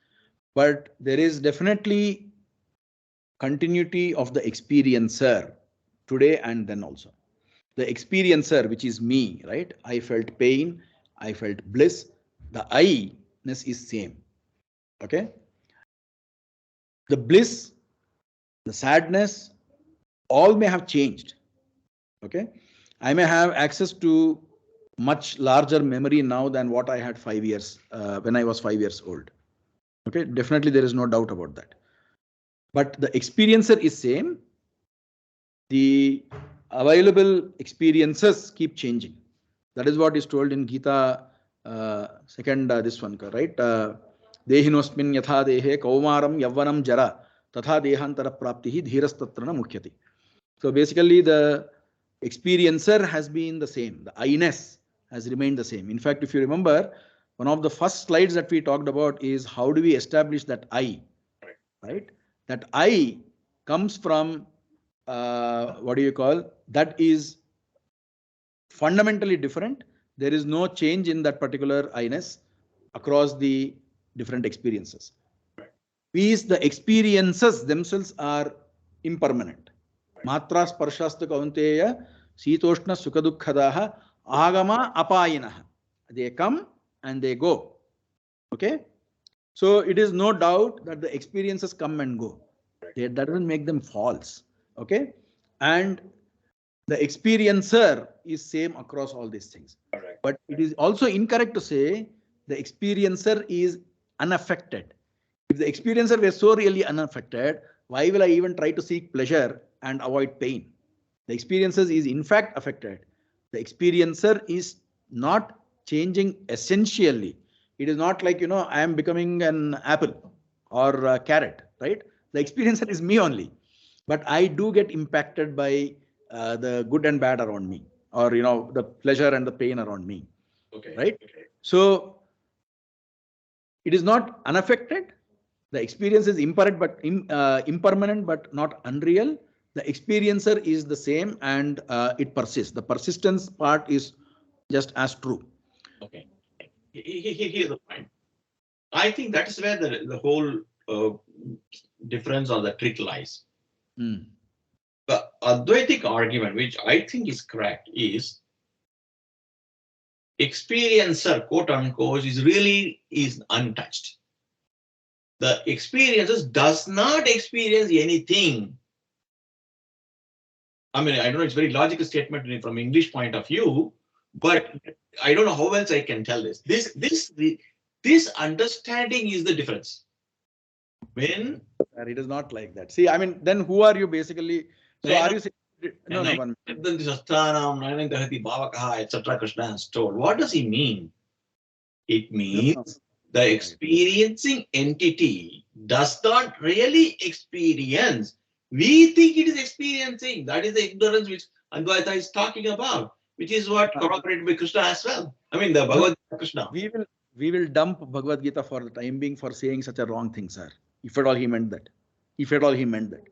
but there is definitely continuity of the experiencer today and then also. The experiencer, which is me, right? I felt pain, I felt bliss. The I-ness is same. Okay. The bliss, the sadness, all may have changed. Okay. I may have access to much larger memory now than what I had 5 years when I was 5 years old. Okay. Definitely there is no doubt about that. But the experiencer is same. The available experiences keep changing. That is what is told in Gita, second this one, right? Dehinosmin yatha dehe kaumaram yavvanam jara tatha dehantara praptihi dhirastatrana mukhyati. So basically the experiencer has been the same. The I-ness has remained the same. In fact, if you remember, one of the first slides that we talked about is how do we establish that I, right? That I comes from what do you call, that is fundamentally different. There is no change in that particular I-ness across the different experiences. These, the experiences themselves are impermanent. Matra sparshasta kaunteya sitoshna sukadukhadaha agama apayinaha. They come and they go. Okay. So it is no doubt that the experiences come and go. That doesn't make them false. Okay. And the experiencer is same across all these things. Correct. But it is also incorrect to say the experiencer is unaffected. If the experiencer were so really unaffected, why will I even try to seek pleasure and avoid pain? The experiencer is in fact affected. The experiencer is not changing essentially. It is not like, I am becoming an apple or a carrot, right? The experiencer is me only. But I do get impacted by the good and bad around me, or the pleasure and the pain around me. Okay. Right? Okay. So it is not unaffected. The experience is impermanent, but not unreal. The experiencer is the same, and it persists. The persistence part is just as true. Okay. Here's the point. I think that is where the whole difference or the trick lies. Mm. The Advaitic argument, which I think is correct, is experiencer, quote unquote, is untouched. The experiences does not experience anything. I mean, I don't know, it's a very logical statement from English point of view, but I don't know how else I can tell this. This understanding is the difference. When it is not like that. See, I mean, then who are you basically? So are you saying no, one etc. Krishna has told. What does he mean? It means no. the experiencing entity does not really experience. We think it is experiencing. That is the ignorance which Advaitha is talking about, which is what corroborated by Krishna as well. I mean, the Bhagavad Gita Krishna. We will dump Bhagavad Gita for the time being for saying such a wrong thing, sir. If at all he meant that. If at all he meant that.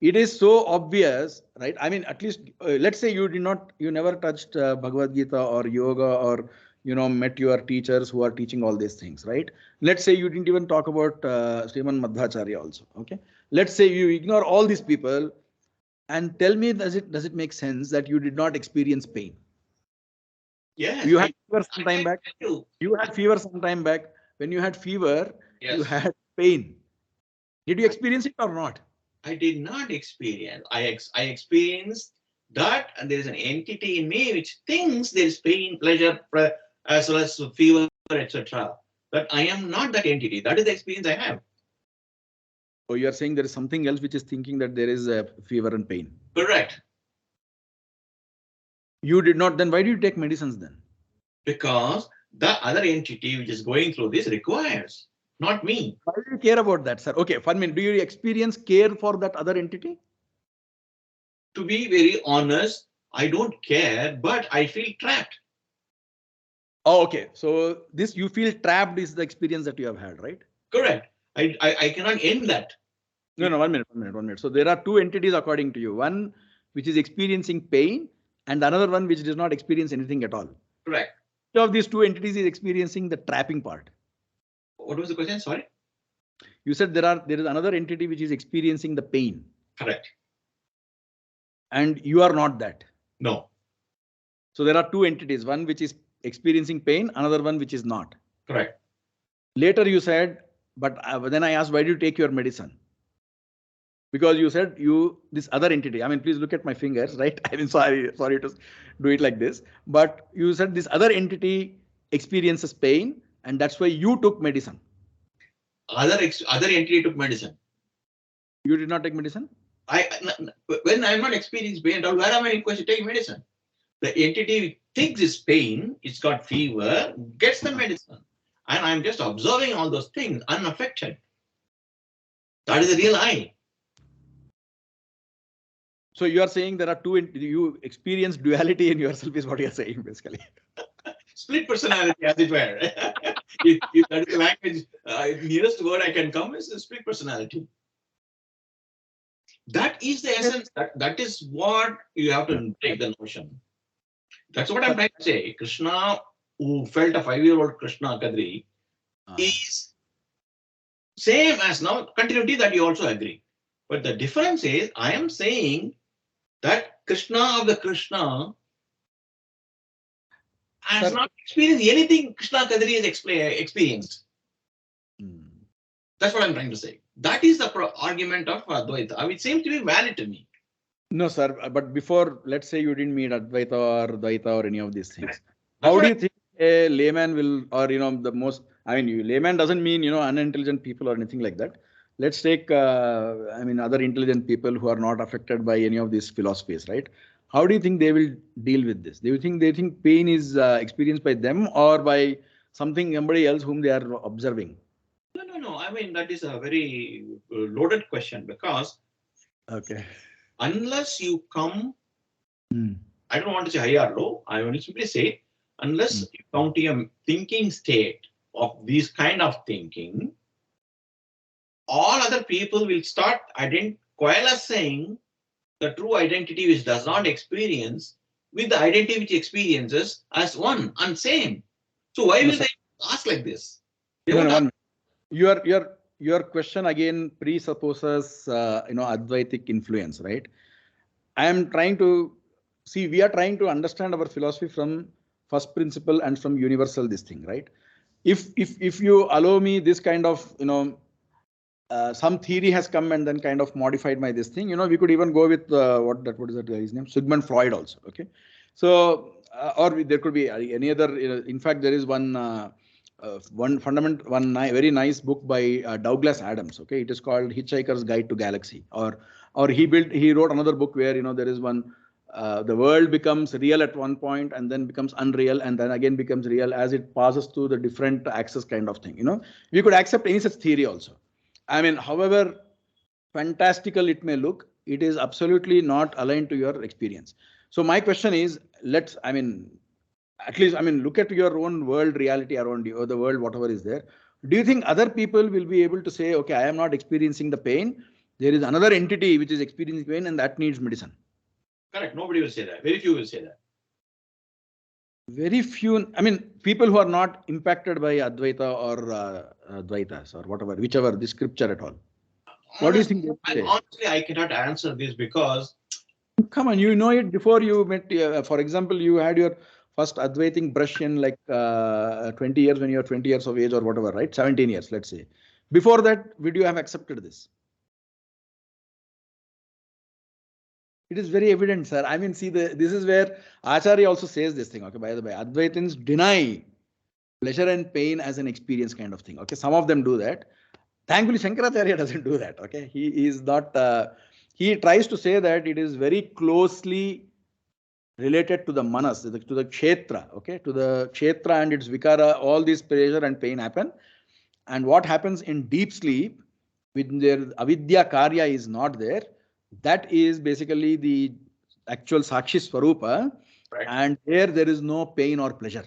It is so obvious, right? I mean, at least let's say you never touched Bhagavad Gita or yoga, or met your teachers who are teaching all these things, right? Let's say you didn't even talk about Sriman Madhacharya also. Okay, let's say you ignore all these people and tell me, does it make sense that you did not experience pain? Yes, you had fever some time back. You had fever some time back. When you had fever, yes, you had pain. Did you experience it or not? I did not experience. I experienced that, and there is an entity in me which thinks there is pain, pleasure, as well as fever, etc. But I am not that entity. That is the experience I have. So you are saying there is something else which is thinking that there is a fever and pain. Correct. You did not. Then why do you take medicines then? Because the other entity which is going through this requires, not me. Why do you care about that, sir? Okay, for me, do you experience care for that other entity? To be very honest, I don't care, but I feel trapped. Oh, okay. So this you feel trapped is the experience that you have had, right? Correct. I cannot end that. No, 1 minute. So there are two entities according to you. One which is experiencing pain, and another one which does not experience anything at all. Correct. Which of these two entities is experiencing the trapping part? What was the question? Sorry. You said there is another entity which is experiencing the pain. Correct. And you are not that. No. So there are two entities, one which is experiencing pain, another one which is not. Correct. Later you said, but then I asked, why do you take your medicine? Because you said this other entity. I mean, please look at my fingers, right? I mean, sorry to do it like this. But you said this other entity experiences pain, and that's why you took medicine. Other entity took medicine. You did not take medicine? When I'm not experiencing pain, where am I going to take medicine? The entity thinks it's pain, it's got fever, gets the medicine. And I'm just observing all those things unaffected. That is the real I. So you are saying there are two, you experience duality in yourself is what you are saying basically. Split personality, as it were. if that is the language, nearest word I can come is split personality. That is the essence. That is what you have to take the notion. That's what I'm trying to say. Krishna, who felt a 5-year-old Krishna Kadri, is same as now continuity that you also agree. But the difference is, I am saying that Krishna of the Krishna has not experienced anything Krishna Kadri has experienced. That's what I'm trying to say. That is the argument of Advaita. I mean, it seems to be valid to me. No, sir. But before, let's say you didn't meet Advaita or Dvaita or any of these things. That's How what do you think a layman will, or the most? I mean, layman doesn't mean unintelligent people or anything like that. Let's take, other intelligent people who are not affected by any of these philosophies, right? How do you think they will deal with this? Do you think they think pain is experienced by them or by somebody else whom they are observing? No. I mean, that is a very loaded question because Okay. unless you come, Hmm. I don't want to say high or low, I will simply say, unless you come to a thinking state of this kind of thinking, all other people will start coalescing the true identity which does not experience with the identity which experiences as one and same. So why No, will sir. they ask like this? They No, won't no, ask. one. Your question again presupposes Advaitic influence, right? I am trying to see. We are trying to understand our philosophy from first principle and from universal this thing, right? If you allow me this kind of some theory has come and then kind of modified my this thing. We could even go with what is that guy's name? Sigmund Freud also. Okay, so or there could be any other. In fact, there is very nice book by Douglas Adams. Okay, it is called Hitchhiker's Guide to Galaxy. Or he wrote another book where there is one. The world becomes real at one point and then becomes unreal and then again becomes real as it passes through the different axes kind of thing. We could accept any such theory also. I mean, however fantastical it may look, it is absolutely not aligned to your experience. So my question is, look at your own world reality around you or the world, whatever is there. Do you think other people will be able to say, okay, I am not experiencing the pain. There is another entity which is experiencing pain and that needs medicine. Correct. Nobody will say that. Very few will say that. Very few, people who are not impacted by Advaita or Dvaitas or whatever, whichever, the scripture at all. What do you think? Honestly, I cannot answer this because. Come on, you know it before you met. For example, you had your first Advaiting brush in like 20 years when you were 20 years of age or whatever, right? 17 years, let's say. Before that, would you have accepted this? It is very evident, sir. See, this is where Acharya also says this thing. Okay, by the way, Advaitins deny pleasure and pain as an experience kind of thing. Okay, some of them do that. Thankfully, Shankaracharya doesn't do that. Okay, he is not. He tries to say that it is very closely related to the manas, to the kshetra. Okay, to the kshetra and its vikara. All these pleasure and pain happen, and what happens in deep sleep, when their avidya karya is not there, that is basically the actual sakshi swarupa, Right. and there is no pain or pleasure.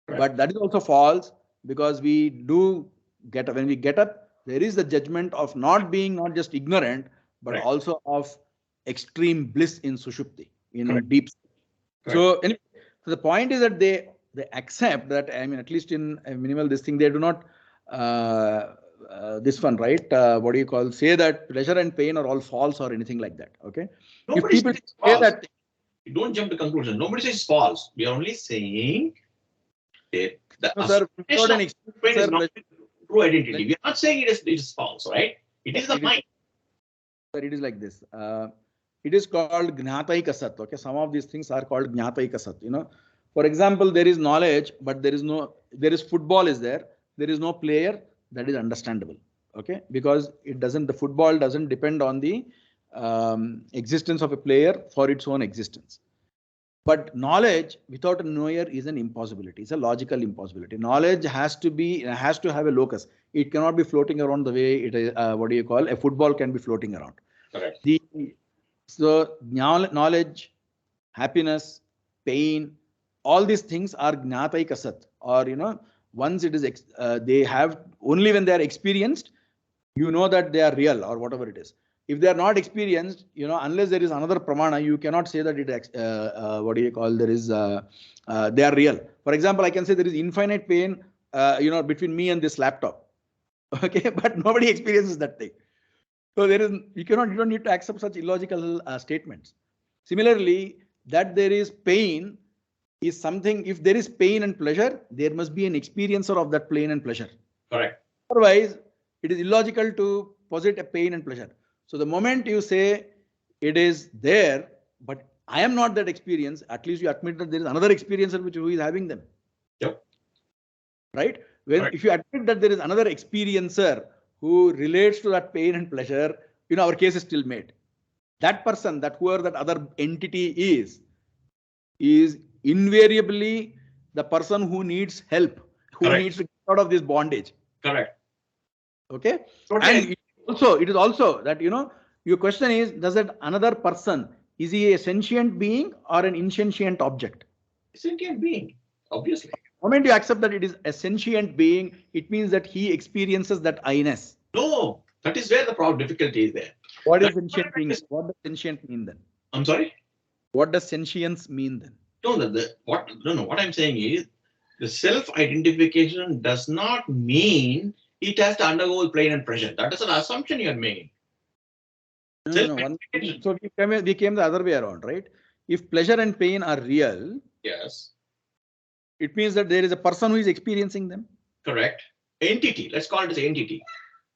Right. But that is also false because we do when we get up, there is the judgment of not just ignorant, but Right. also of extreme bliss in sushupti, in Correct. deep sleep. Correct. So the point is that they accept that, at least in a minimal this thing, they do not this one, right? What do you call? Say that pleasure and pain are all false or anything like that. Okay. Nobody If people says it's say false. that, You don't jump to conclusions. Nobody says it's false. We are only saying that the no, sir, without an pain is not true identity. Let- We are not saying it is false, right? It is the mind. Sir, it is like this. It is called Gnataika Sat. Okay, some of these things are called Gnataika Sat. For example, there is knowledge, but there is football is there. There is no player. That is understandable. Okay, because the football doesn't depend on the existence of a player for its own existence. But knowledge without a knower is an impossibility. It's a logical impossibility. Knowledge has to have a locus. It cannot be floating around the way it is. What do you call a football can be floating around? Correct. So knowledge, happiness, pain, all these things are gnataika sat. Or once it is they have only when they are experienced, that they are real or whatever it is. If they are not experienced, unless there is another pramana, you cannot say that what do you call, they are real. For example, I can say there is infinite pain, between me and this laptop. Okay, but nobody experiences that thing. So you don't need to accept such illogical statements. Similarly, that there is pain is something. If there is pain and pleasure, there must be an experiencer of that pain and pleasure. Correct. Otherwise, it is illogical to posit a pain and pleasure. So the moment you say it is there, but I am not that experience, at least you admit that there is another experiencer who is having them. Yep. Right? When Right. if you admit that there is another experiencer who relates to that pain and pleasure, our case is still made. That person, that whoever that other entity is invariably the person who needs help, who Correct. needs to get out of this bondage. Correct. Okay. Totally. And it is also that, your question is, does that another person, is he a sentient being or an insentient object? Sentient being, obviously. The moment you accept that it is a sentient being, it means that he experiences that I-ness. No, that is where the problem difficulty is there. What is sentient being? What does sentient mean then? I'm sorry? What does sentience mean then? No, what I'm saying is the self-identification does not mean it has to undergo pain and pressure. That is an assumption you're making. No. So we came the other way around, right? If pleasure and pain are real, yes, it means that there is a person who is experiencing them. Correct. Entity. Let's call it as entity.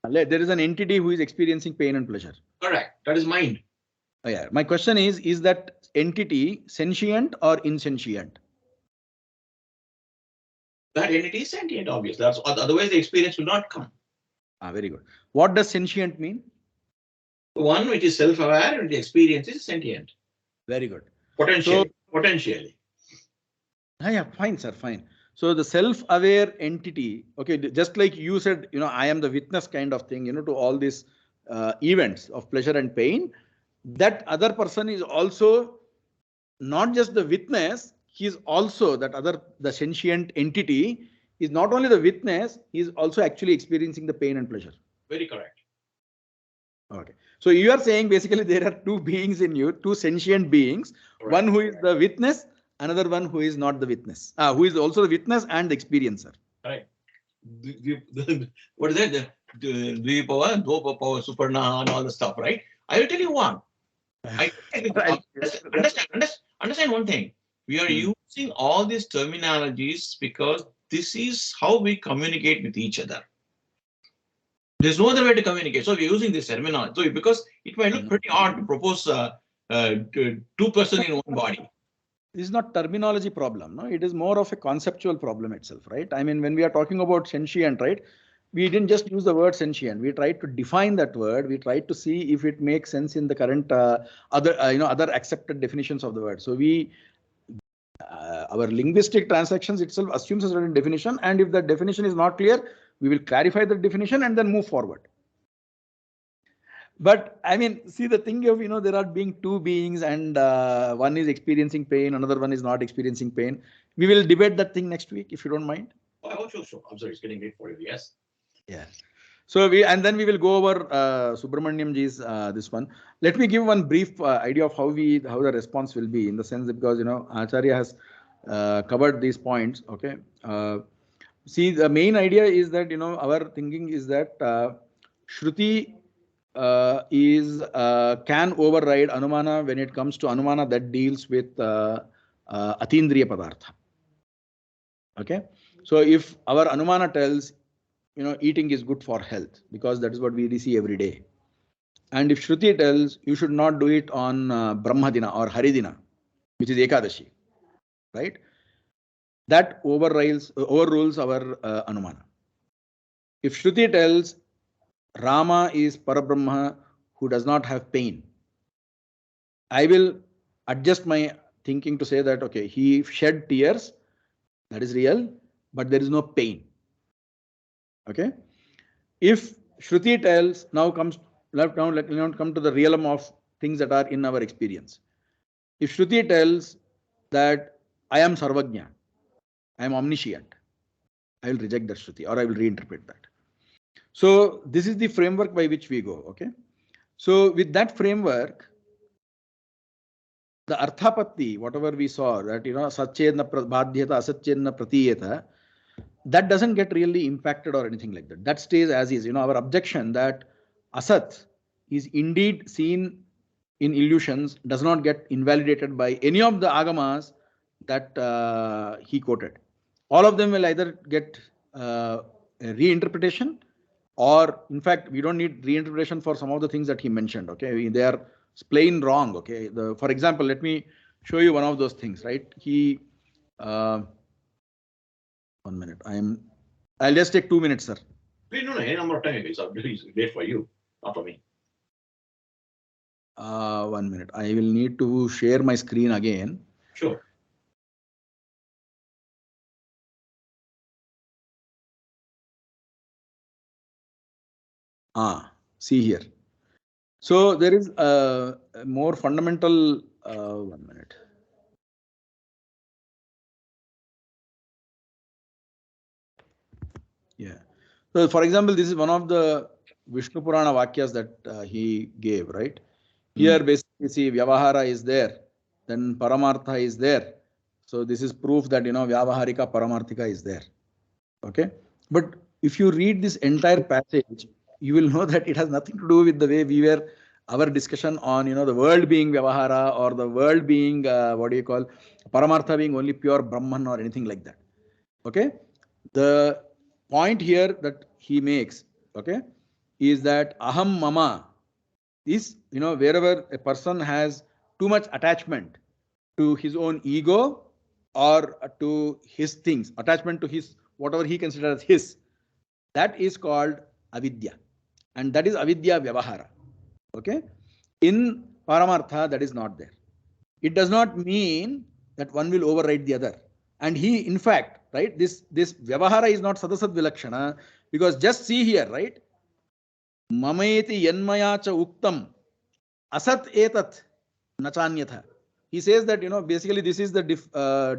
There is an entity who is experiencing pain and pleasure. Correct. That is mind. Oh, yeah. My question is that entity sentient or insentient? That entity is sentient, obviously. Otherwise, the experience will not come. Very good. What does sentient mean? The one which is self-aware and the experience is sentient. Very good. Potentially. Yeah, fine, sir, fine. So the self-aware entity, okay, just like you said, I am the witness kind of thing, to all these events of pleasure and pain. That other person is also not just the witness, he is also the sentient entity is not only the witness, he is also actually experiencing the pain and pleasure. Very correct. Okay. So you are saying basically there are two beings in you, two sentient beings, correct. One who is the witness, another one who is not the witness, who is also the witness and the experiencer. Right. What is that? The Dvipower, Dvopower, Suparna, and all the stuff, right? I will tell you one. Understand one thing. We are using all these terminologies because this is how we communicate with each other. There's no other way to communicate. So we're using this terminology. So because it might look pretty odd to propose two persons in one body. This is not terminology problem. No, it is more of a conceptual problem itself, right? I mean, when we are talking about sentient, right? We didn't just use the word sentient. We tried to define that word. We tried to see if it makes sense in the current other accepted definitions of the word. So our linguistic transactions itself assumes a certain definition, and if that definition is not clear, we will clarify the definition and then move forward. But I mean, see the thing of, there are being two beings and one is experiencing pain, another one is not experiencing pain. We will debate that thing next week, if you don't mind. Oh, I hope so. I'm sorry, it's getting late for you. Yes. Yeah. So then we will go over Subramaniam ji's this one. Let me give one brief idea of how the response will be, in the sense that because Acharya has covered these points. Okay. See, the main idea is that our thinking is that Shruti can override Anumana when it comes to Anumana that deals with Atindriya Padartha. Okay. So if our Anumana tells eating is good for health, because that is what we see every day. And if Shruti tells you should not do it on Brahmadina or Haridina, which is Ekadashi, right? That overrules our Anumana. If Shruti tells Rama is Parabrahma who does not have pain, I will adjust my thinking to say that, okay, he shed tears, that is real, but there is no pain. Okay. If Shruti tells, now come to the realm of things that are in our experience. If Shruti tells that I am Sarvajna, I am omniscient, I will reject that Shruti, or I will reinterpret that. So this is the framework by which we go. Okay. So with that framework, the Arthapatti, whatever we saw, that Satchedna Bhadyata, Asatchedna Pratiyeta, that doesn't get really impacted or anything like that. That stays as is. Our objection that Asat is indeed seen in illusions does not get invalidated by any of the Agamas that he quoted. All of them will either get a reinterpretation or in fact, we don't need reinterpretation for some of the things that he mentioned. Okay, they are plain wrong. Okay, for example, let me show you one of those things. Right, he 1 minute. I'll just take 2 minutes, sir. No, any number of time it's wait for you, not for me. 1 minute. I will need to share my screen again. Sure. See here. So there is a more fundamental. 1 minute. Yeah. So, for example, this is one of the Vishnu Purana Vakyas that he gave, right? Here, basically, see, Vyavahara is there, then Paramartha is there. So, this is proof that, Vyavaharika, Paramarthika is there. Okay. But if you read this entire passage, you will know that it has nothing to do with the way our discussion on, the world being Vyavahara or the world being, Paramartha being only pure Brahman or anything like that. Okay. The point here that he makes, okay, is that aham mama is, wherever a person has too much attachment to his own ego or to his things, attachment to his, whatever he considers his, that is called avidya. And that is avidya vyavahara. Okay. In Paramartha, that is not there. It does not mean that one will override the other. And he, in fact, right, this Vyavahara is not Sdasat Vilakshana, because just see here, right? Mamayeti yanmaya cha uktam asat etat nachanyatha. He says that, basically this is the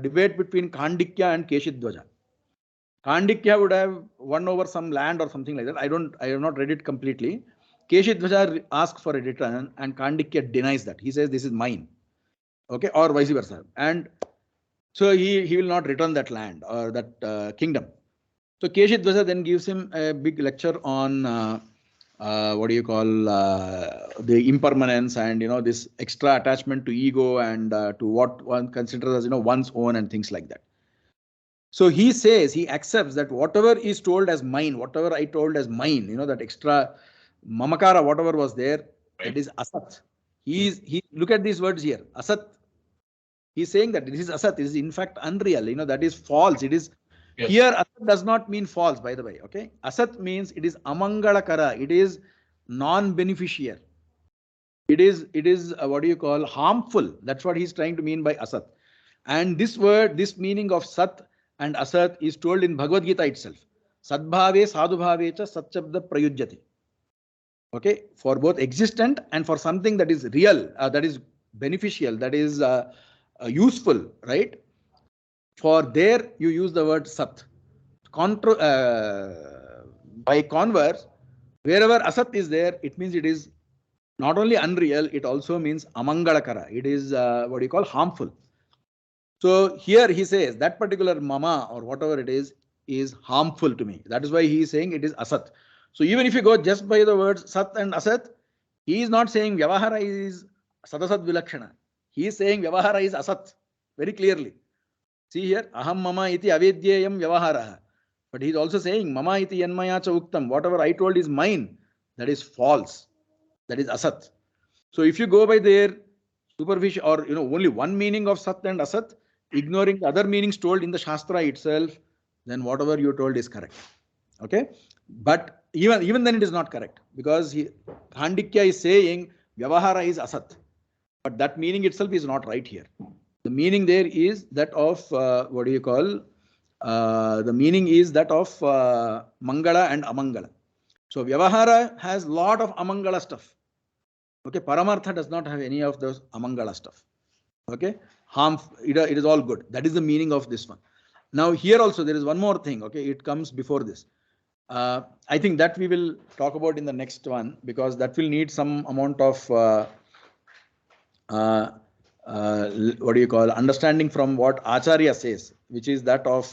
debate between Khandikya and Keshidwaja. Khandikya would have won over some land or something like that. I have not read it completely. Keshidwaja asks for a return and Khandikya denies that. He says this is mine. Okay, or vice versa. And so he will not return that land or that kingdom. So Keshidwaja then gives him a big lecture on the impermanence and this extra attachment to ego and to what one considers as one's own and things like that. So he says, he accepts that whatever is told as mine, whatever I told as mine, that extra mamakara, whatever was there, that is asat. He look at these words here, asat. He's saying that this is asat, this is in fact unreal, that is false. It is here, asat does not mean false, by the way. Okay, asat means it is amangalakara, it is non-beneficial. It is harmful. That's what he's trying to mean by asat. And this word, this meaning of sat and asat is told in Bhagavad Gita itself. Sadbhave sadhubhave cha satchabda prayujyate. Okay, for both existent and for something that is real, that is beneficial, that is useful, right? For there you use the word sat. By converse, wherever asat is there, it means it is not only unreal, it also means amangalakara. It is harmful. So here he says that particular mama or whatever it is harmful to me. That is why he is saying it is asat. So even if you go just by the words sat and asat, he is not saying Vyavahara is Sdasat Vilakshana. He is saying Vyavahara is asat very clearly. See here, aham mama iti avedyayam Vyavahara. But he is also saying mama iti yanmaya cha uktam. Whatever I told is mine, that is false. That is asat. So if you go by their superficial or only one meaning of sat and asat, ignoring the other meanings told in the Shastra itself, then whatever you told is correct. Okay, but even then it is not correct, because Khandikya is saying Vyavahara is asat, but that meaning itself is not right here. The meaning there is that of the meaning is that of Mangala and Amangala. So Vyavahara has lot of Amangala stuff. Okay, Paramartha does not have any of those Amangala stuff. Okay, it is all good. That is the meaning of this one. Now here also there is one more thing. Okay, it comes before this. I think that we will talk about in the next one, because that will need some amount of understanding from what Acharya says, which is that of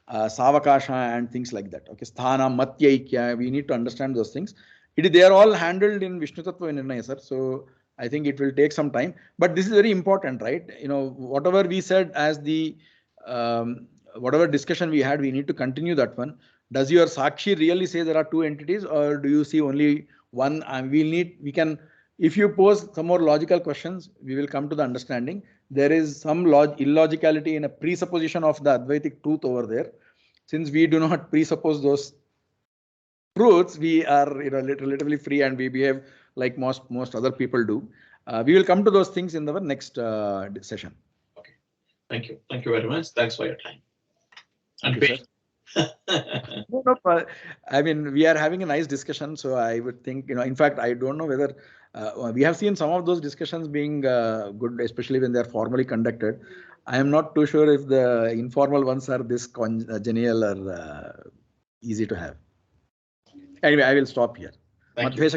Savakasha and things like that. Okay, Sthana, Matyaikya, we need to understand those things. They are all handled in Vishnu Tattva Nirnaya, sir. So I think it will take some time, but this is very important, right? Whatever we said as the whatever discussion we had, we need to continue that one. Does your Sakshi really say there are two entities, or do you see only one? And we can, if you pose some more logical questions, we will come to the understanding. There is some illogicality in a presupposition of the Advaitic truth over there. Since we do not presuppose those truths, we are relatively free and we behave like most other people do. We will come to those things in the next session. Okay. Thank you. Thank you very much. Thanks for your time. Thank you, sir. No, I mean, we are having a nice discussion, so I would think, in fact, I don't know whether we have seen some of those discussions being good, especially when they are formally conducted. I am not too sure if the informal ones are this genial or easy to have. Anyway, I will stop here. Thank you.